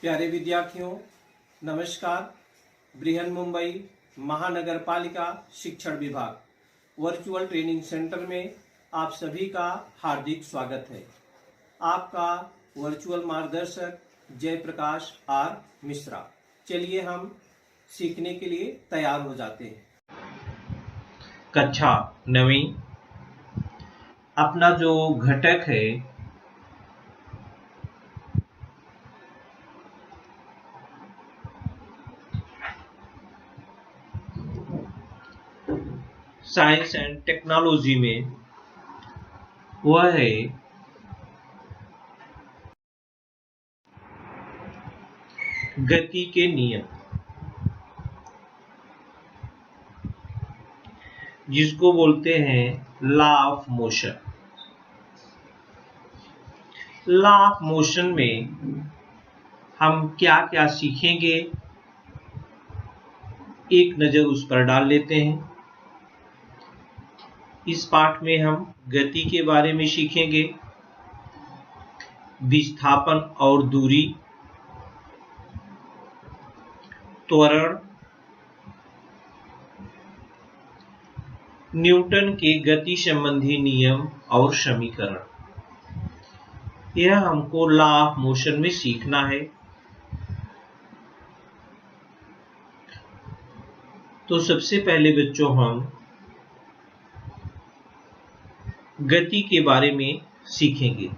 प्यारे विद्यार्थियों, नमस्कार। बृहन मुंबई महानगर पालिका शिक्षण विभाग वर्चुअल ट्रेनिंग सेंटर में आप सभी का हार्दिक स्वागत है। आपका वर्चुअल मार्गदर्शक जयप्रकाश आर मिश्रा। चलिए हम सीखने के लिए तैयार हो जाते हैं। कक्षा 9वीं अपना जो घटक है साइंस एंड टेक्नोलॉजी में वह है गति के नियम, जिसको बोलते हैं law of motion. Law of motion में हम क्या क्या सीखेंगे, एक नजर उस पर डाल लेते हैं। इस पाठ में हम गति के बारे में सीखेंगे, विस्थापन और दूरी, त्वरण, न्यूटन के गति संबंधी नियम और समीकरण। यह हमको लॉ ऑफ मोशन में सीखना है। तो सबसे पहले बच्चों हम गति के बारे में सीखेंगे।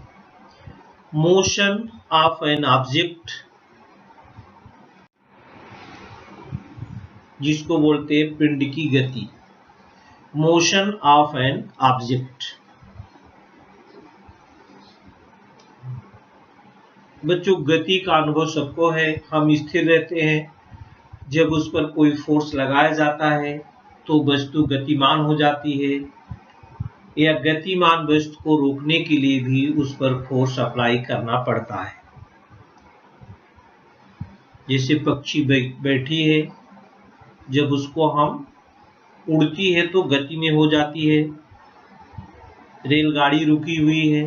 मोशन ऑफ एन ऑब्जेक्ट, जिसको बोलते हैं पिंड की गति। Motion of an object. बच्चों, गति का अनुभव सबको है। हम स्थिर रहते हैं, जब उस पर कोई फोर्स लगाया जाता है तो वस्तु गतिमान हो जाती है, या गतिमान वस्तु को रोकने के लिए भी उस पर फोर्स अप्लाई करना पड़ता है। जैसे पक्षी बैठी है, जब उसको हम उड़ती है तो गति में हो जाती है। रेलगाड़ी रुकी हुई है,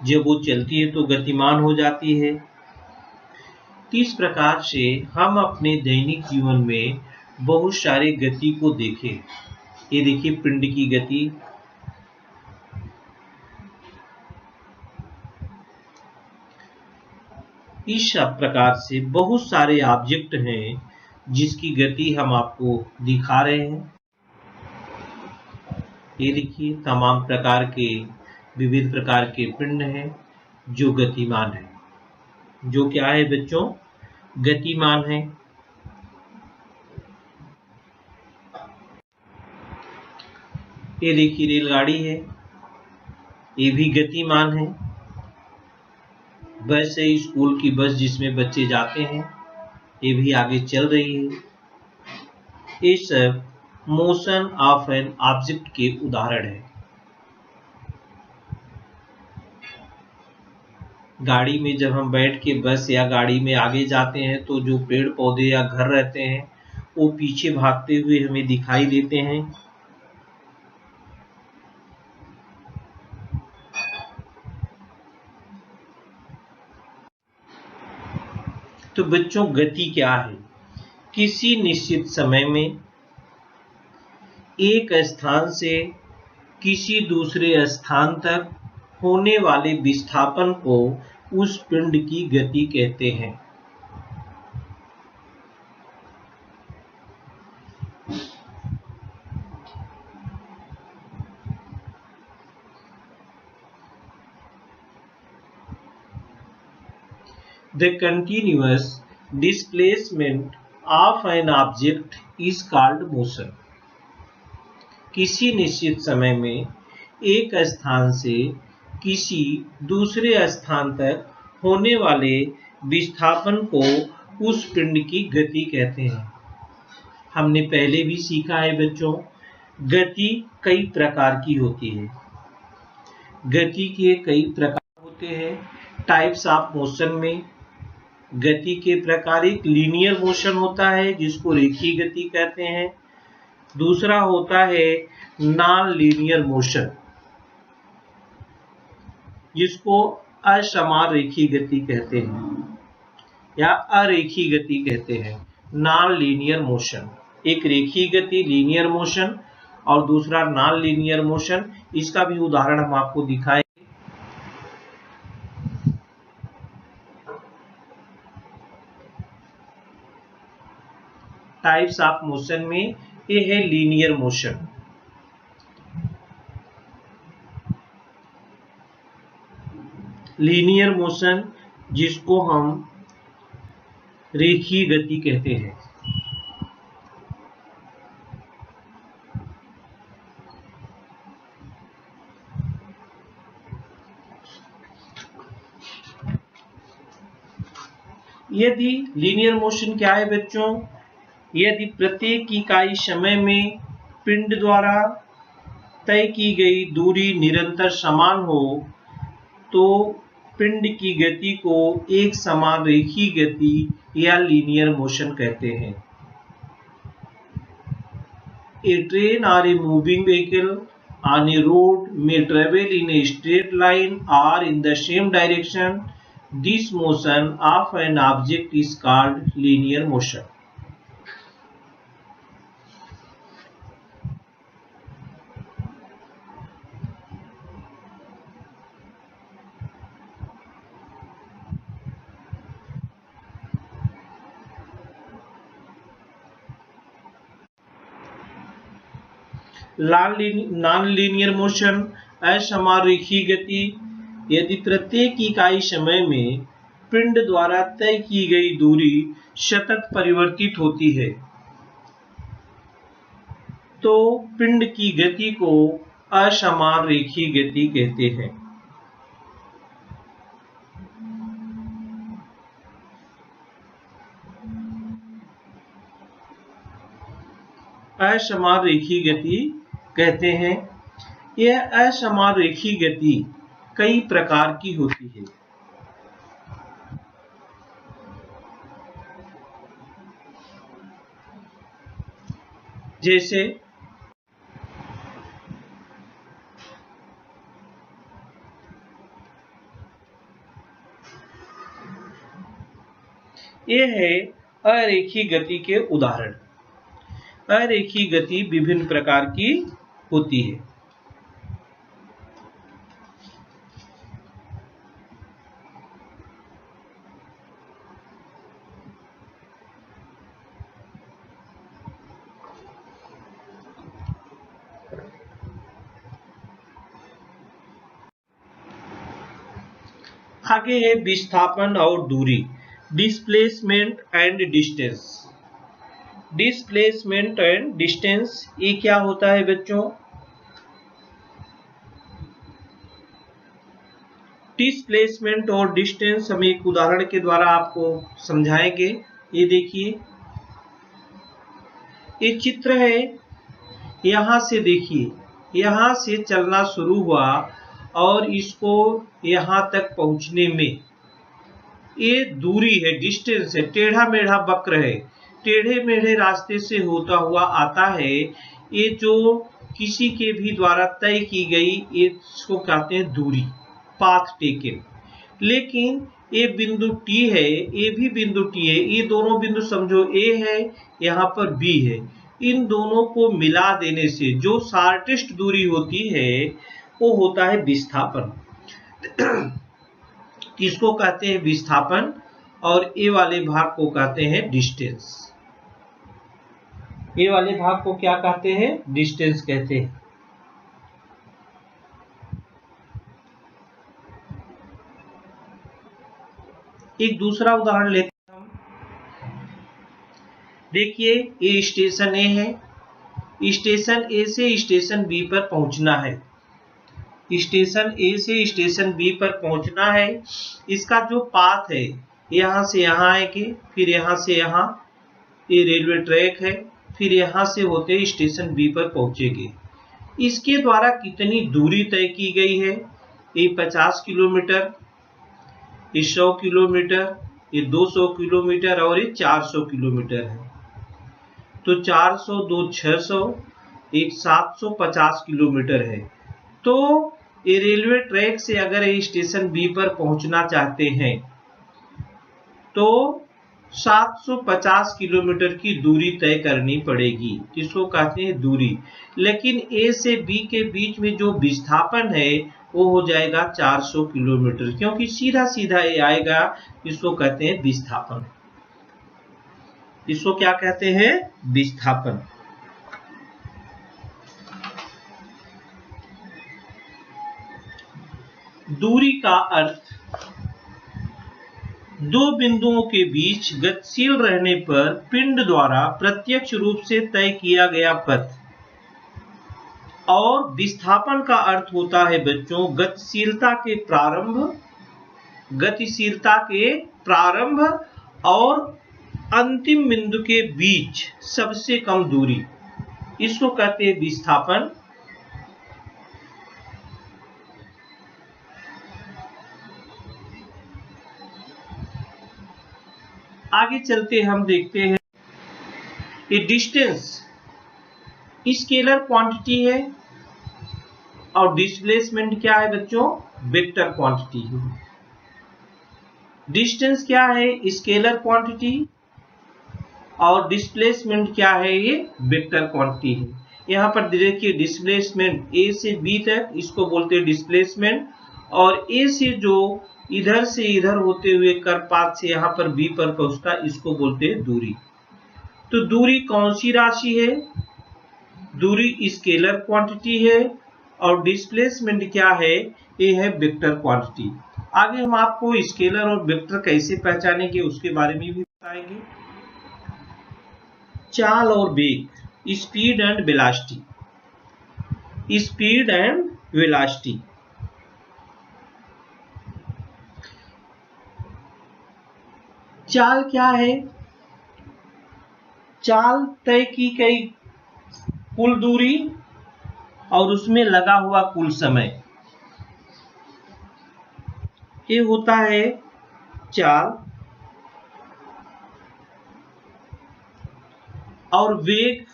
जब वो चलती है तो गतिमान हो जाती है। इस प्रकार से हम अपने दैनिक जीवन में बहुत सारे गति को देखें। ये देखिए पिंड की गति। इस प्रकार से बहुत सारे ऑब्जेक्ट हैं जिसकी गति हम आपको दिखा रहे हैं। ये देखिए तमाम प्रकार के विविध प्रकार के पिंड हैं जो गतिमान है। जो क्या है बच्चों? गतिमान है। ये देखिए रेलगाड़ी है, ये भी गतिमान है। बस है, स्कूल की बस जिसमें बच्चे जाते हैं, ये भी आगे चल रही है। ये सब मोशन ऑफ एन ऑब्जेक्ट के उदाहरण है। गाड़ी में जब हम बैठ के बस या गाड़ी में आगे जाते हैं तो जो पेड़ पौधे या घर रहते हैं वो पीछे भागते हुए हमें दिखाई देते हैं। तो बच्चों, गति क्या है? किसी निश्चित समय में एक स्थान से किसी दूसरे स्थान तक होने वाले विस्थापन को उस पिंड की गति कहते हैं। The continuous displacement of an object is called motion. किसी निश्चित समय में एक स्थान से किसी दूसरे स्थान तक होने वाले विस्थापन को उस पिंड की गति कहते हैं। हमने पहले भी सीखा है बच्चों, गति कई प्रकार की होती है। गति के कई प्रकार होते हैं टाइप्स ऑफ मोशन में। गति के प्रकार एक लीनियर मोशन होता है जिसको रेखीय गति कहते हैं। दूसरा होता है नॉन लीनियर मोशन, जिसको असमान रेखीय गति कहते हैं। या अरेखी गति कहते हैं, नॉन लीनियर मोशन। एक रेखी गति लीनियर मोशन और दूसरा नॉन लीनियर मोशन। इसका भी उदाहरण हम आपको दिखाएंगे। टाइप्स ऑफ मोशन में ये है लीनियर मोशन। लीनियर मोशन जिसको हम रेखीय गति कहते हैं। यदि लीनियर मोशन क्या है बच्चों? यदि प्रत्येक इकाई समय में पिंड द्वारा तय की गई दूरी निरंतर समान हो तो पिंड की गति को एक समान रेखीय गति या लीनियर मोशन कहते हैं। A train or a moving vehicle on a road may travel in a straight line or in the same direction. This motion of an object is called linear motion. Non linear motion असमान रेखीय गति। यदि प्रत्येक इकाई समय में पिंड द्वारा तय की गई दूरी सतत परिवर्तित होती है तो पिंड की गति को असमान रेखीय गति कहते हैं। असमान रेखीय गति कहते हैं। यह असमान रेखीय गति कई प्रकार की होती है। जैसे यह है अरेखीय गति के उदाहरण। अरेखीय गति विभिन्न प्रकार की होती है। आगे है विस्थापन और दूरी, displacement and distance. Displacement and distance ये क्या होता है बच्चों? डिस्प्लेसमेंट और डिस्टेंस हम एक उदाहरण के द्वारा आपको समझाएंगे। ये देखिए, ये चित्र है। यहां से देखिए, यहां से चलना शुरू हुआ और इसको यहां तक पहुंचने में ये दूरी है, डिस्टेंस है। टेढ़ा मेढ़ा वक्र है, टेढ़े मेढ़े रास्ते से होता हुआ आता है। ये जो किसी के भी द्वारा तय की गई, ये इसको कहते हैं दूरी, पाथ टेकन। लेकिन ये बिंदु टी है, ये भी बिंदु टी है। ये दोनों बिंदु समझो ए है, यहाँ पर बी है। इन दोनों को मिला देने से जो शार्टेस्ट दूरी होती है वो होता है विस्थापन। इसको कहते हैं विस्थापन और ए वाले भाग को कहते हैं डिस्टेंस। ये वाले भाग को क्या कहते हैं? डिस्टेंस कहते हैं। एक दूसरा उदाहरण लेते हैं हम। देखिए, ये स्टेशन ए है। स्टेशन ए से स्टेशन बी पर पहुंचना है। स्टेशन ए से स्टेशन बी पर पहुंचना है। इसका जो पाथ है, यहां से यहां आएंगे, फिर यहां से यहां, ये रेलवे ट्रैक है, फिर यहां से होते स्टेशन बी पर पहुंचेंगे। इसके द्वारा कितनी दूरी तय की गई है? ये 50 किलोमीटर, ये 100 किलोमीटर, ये 200 किलोमीटर और ये 400 किलोमीटर है। तो 400 2 600, एक 750 किलोमीटर है। तो ये रेलवे ट्रैक से अगर ये स्टेशन बी पर पहुंचना चाहते हैं तो 750 किलोमीटर की दूरी तय करनी पड़ेगी, इसको कहते हैं दूरी। लेकिन ए से बी के बीच में जो विस्थापन है वो हो जाएगा 400 किलोमीटर, क्योंकि सीधा सीधा ये आएगा, इसको कहते हैं विस्थापन। इसको क्या कहते हैं? विस्थापन। दूरी का अर्थ दो बिंदुओं के बीच गतिशील रहने पर पिंड द्वारा प्रत्यक्ष रूप से तय किया गया पथ। और विस्थापन का अर्थ होता है बच्चों गतिशीलता के प्रारंभ और अंतिम बिंदु के बीच सबसे कम दूरी, इसको कहते हैं विस्थापन। आगे चलते हम देखते हैं ये डिस्टेंस स्केलर क्वांटिटी है और डिस्प्लेसमेंट क्या है बच्चों? वेक्टर क्वांटिटी है। डिस्टेंस क्या है? Scalar quantity. और डिस्प्लेसमेंट क्या है? ये वेक्टर क्वांटिटी है। यहाँ पर देखिए डिस्प्लेसमेंट ए से बी तक, इसको बोलते हैं डिस्प्लेसमेंट। और ए से जो इधर से इधर होते हुए कर्व पाथ से यहाँ पर बी पर पहुंचता, इसको बोलते हैं दूरी। तो दूरी कौन सी राशि है? दूरी स्केलर क्वांटिटी है। और डिस्प्लेसमेंट क्या है? ये है वेक्टर क्वांटिटी। आगे हम आपको स्केलर और वेक्टर कैसे पहचानेंगे उसके बारे में भी बताएंगे। चाल और वेग, speed and velocity. Speed and velocity. चाल क्या है? चाल तय की गई कुल दूरी और उसमें लगा हुआ कुल समय, ये होता है चाल। और वेग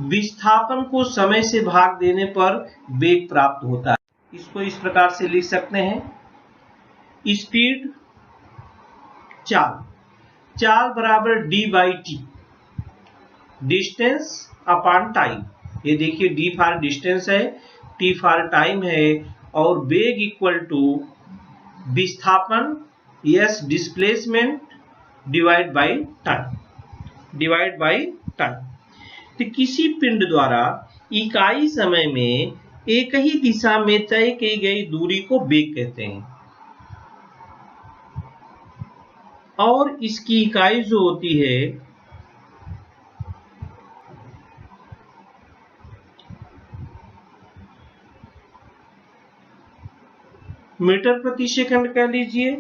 विस्थापन को समय से भाग देने पर वेग प्राप्त होता है। इसको इस प्रकार से लिख सकते हैं, स्पीड चाल बराबर D by T, distance upon time. ये देखिए डी फॉर डिस्टेंस है, टी फॉर टाइम है, और वेग इक्वल टू विस्थापन yes displacement divide by time. तो किसी पिंड द्वारा इकाई समय में एक ही दिशा में तय की गई दूरी को वेग कहते हैं। और इसकी इकाई जो होती है मीटर प्रति सेकंड कह लीजिए।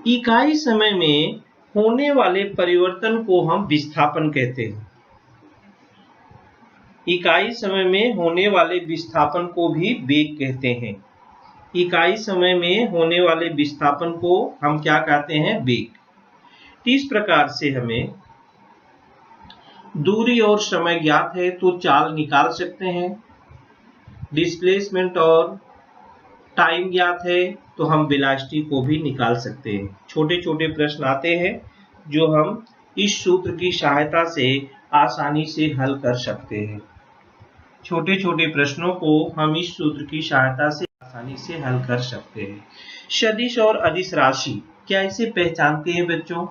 इकाई समय में होने वाले परिवर्तन को हम विस्थापन कहते हैं। इकाई समय में होने वाले विस्थापन को भी वेग कहते हैं। इकाई समय में होने वाले विस्थापन को हम क्या कहते हैं? वेग। इस प्रकार से हमें दूरी और समय ज्ञात है तो चाल निकाल सकते हैं। डिस्प्लेसमेंट और टाइम ज्ञात है तो हम वेलोसिटी को भी निकाल सकते हैं। छोटे छोटे प्रश्न आते हैं जो हम इस सूत्र की सहायता से आसानी से हल कर सकते हैं। छोटे छोटे प्रश्नों को हम इस सूत्र की सहायता से आसानी से हल कर सकते हैं। सदिश और अदिश राशि क्या इसे पहचानते हैं बच्चों?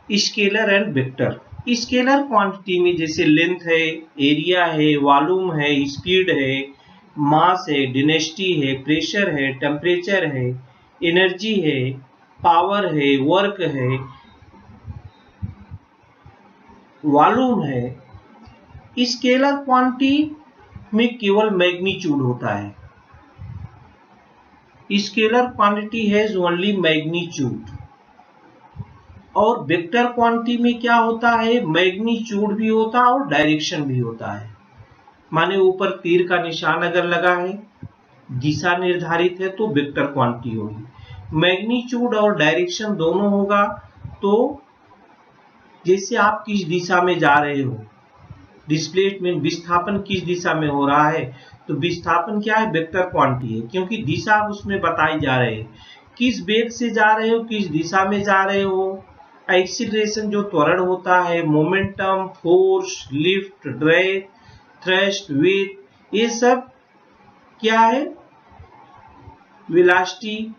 Scalar and vector. Scalar quantity में जैसे लेंथ है, एरिया है, वॉल्यूम है, स्पीड है, मास है, डेंसिटी है, प्रेशर है, टेम्परेचर है, एनर्जी है, पावर है, वर्क है, वॉल्यूम है। स्केलर क्वांटिटी में केवल मैग्नीट्यूड होता है। Scalar quantity has only magnitude. और वेक्टर क्वांटिटी में क्या होता है? मैग्नीट्यूड भी होता है और डायरेक्शन भी होता है। माने ऊपर तीर का निशान अगर लगा है, दिशा निर्धारित है तो वेक्टर क्वांटिटी होगी। मैग्नीट्यूड और डायरेक्शन दोनों होगा तो जैसे आप किस दिशा में जा रहे हो, डिस्प्लेसमेंट विस्थापन किस दिशा में हो रहा है, तो विस्थापन क्या है? वेक्टर क्वांटिटी है, क्योंकि दिशा उसमें बताई जा रही है किस वेग से जा रहे हो, किस दिशा में जा रहे हो। एक्सीलरेशन जो त्वरण होता है, momentum, force, lift, drag, thrust, weight, ये सब क्या है, वेलोसिटी,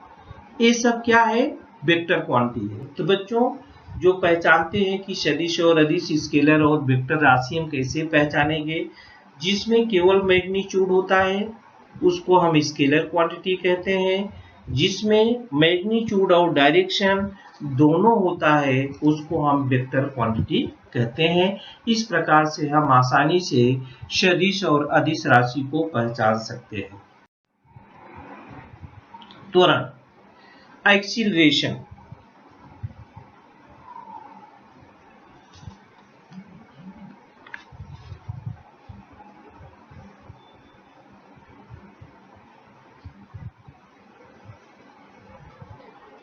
ये सब क्या है, वेक्टर क्वांटिटी है। तो बच्चों जो पहचानते हैं कि सदिश और अदिश स्केलर और वेक्टर राशि हम कैसे पहचानेंगे, जिसमें केवल मैग्नीट्यूड होता है उसको हम स्केलर क्वांटिटी कहते हैं, जिसमें मैग्नीट्यूड और डायरेक्शन दोनों होता है उसको हम वेक्टर क्वांटिटी कहते हैं। इस प्रकार से हम आसानी से सदिश और अदिश राशि को पहचान सकते हैं। त्वरण, एक्सीलरेशन,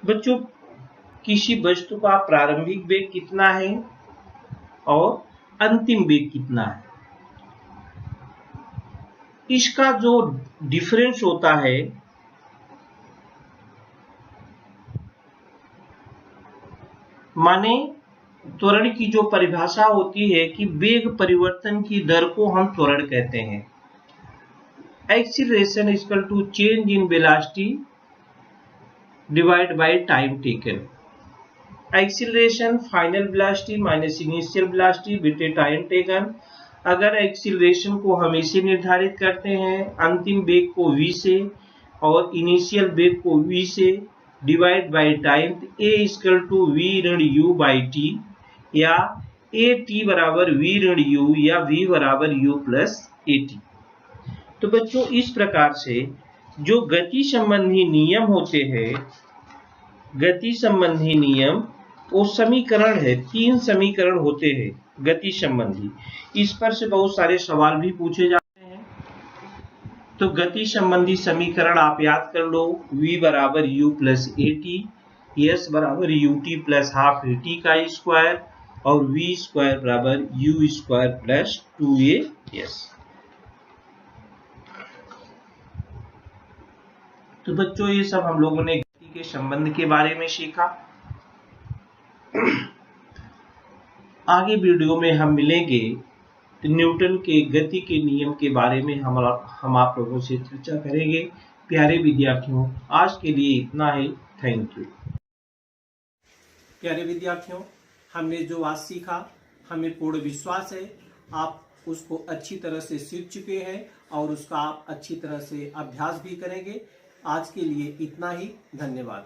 बच्चों किसी वस्तु का प्रारंभिक वेग कितना है और अंतिम वेग कितना है, इसका जो डिफरेंस होता है माने त्वरण की जो परिभाषा होती है कि वेग परिवर्तन की दर को हम त्वरण कहते हैं। Acceleration equal to change in velocity divide by time taken. Acceleration final velocity minus initial velocity बटे टाइम टेकन। अगर एक्सीलरेशन को हम इसे निर्धारित करते हैं, अंतिम वेग को v से और इनिशियल वेग को v से divide by time, a equal to v ऋण u बाई टी, या a t बराबर v ऋण u या v बराबर u प्लस a t। तो बच्चों इस प्रकार से जो गति संबंधी नियम होते हैं, गति संबंधी नियम वो समीकरण है, 3 समीकरण होते हैं गति संबंधी। इस पर से बहुत सारे सवाल भी पूछे जाते हैं। तो गति संबंधी समीकरण आप याद कर लो, v बराबर u plus A T, s बराबर u t plus half A T का स्क्वायर, और v स्क्वायर बराबर u स्क्वायर प्लस 2as। तो बच्चों ये सब हम लोगों ने गति के संबंध के बारे में सीखा। आगे वीडियो में हम मिलेंगे तो न्यूटन के गति के नियम के बारे में हम आप लोगों से चर्चा करेंगे। प्यारे विद्यार्थियों, आज के लिए इतना ही। Thank you. प्यारे विद्यार्थियों, हमने जो आज सीखा, हमें पूर्ण विश्वास है आप उसको अच्छी तरह से सीख चुके हैं और उसका आप अच्छी तरह से अभ्यास भी करेंगे। आज के लिए इतना ही। धन्यवाद।